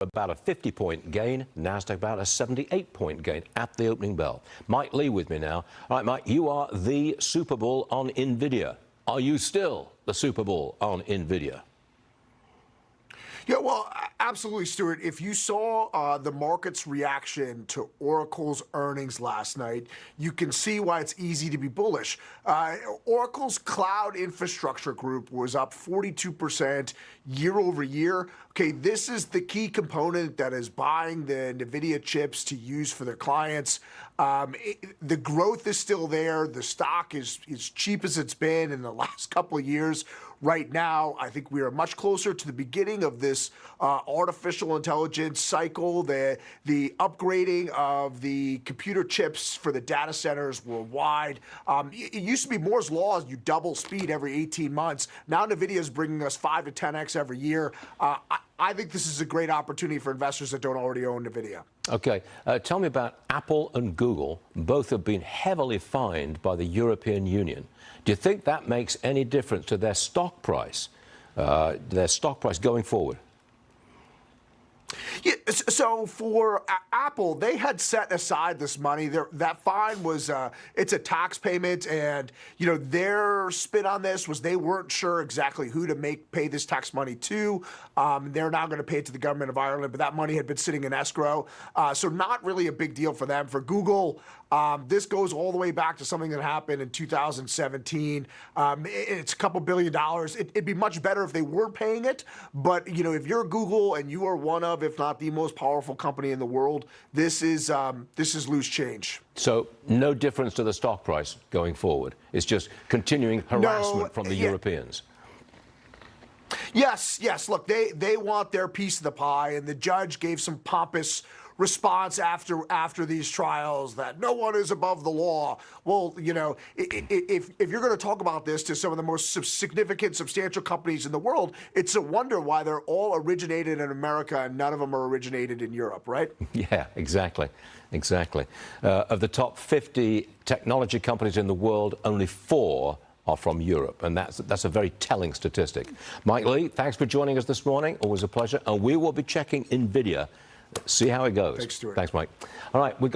About a 50-point gain, Nasdaq about a 78-point gain at the opening bell. Mike Lee with me now. All right, Mike, you are the Super Bull on Nvidia. Are you still the Super Bull on Nvidia? Yeah, well, absolutely, Stuart. If you saw the market's reaction to Oracle's earnings last night, you can see why it's easy to be bullish. Oracle's cloud infrastructure group was up 42% year over year. Okay, this is the key component that is buying the Nvidia chips to use for their clients. The growth is still there. The stock is cheap as it's been in the last couple of years. Right now, I think we are much closer to the beginning of this artificial intelligence cycle. The upgrading of the computer chips for the data centers worldwide. It used to be Moore's Law, you double speed every 18 months. Now Nvidia is bringing us 5 to 10x every year. I think this is a great opportunity for investors that don't already own Nvidia. Okay, tell me about Apple and Google. Both have been heavily fined by the European Union. Do you think that makes any difference to their stock price going forward? Yeah, so for Apple, they had set aside this money. That fine was it's a tax payment, and their spin on this was they weren't sure exactly who to pay this tax money to. They're now going to pay it to the government of Ireland, but that money had been sitting in escrow, so not really a big deal for them. For Google, this goes all the way back to something that happened in 2017. It's a couple $2 billion. It'd be much better if they were paying it, but if you're Google and you are one of, if not the most powerful company in the world, this is loose change. So no difference to the stock price going forward. It's just continuing harassment from the Europeans. Yes. Look, they want their piece of the pie, and the judge gave some pompous response after these trials that no one is above the law. Well, if you're going to talk about this to some of the most significant, substantial companies in the world, it's a wonder why they're all originated in America and none of them are originated in Europe, right? Yeah, exactly. Of the top 50 technology companies in the world, only 4 are from Europe, and that's a very telling statistic. Mike Lee, thanks for joining us this morning. Always a pleasure. And we will be checking Nvidia. See how it goes. Thanks, Stuart. Thanks, Mike. All right, we got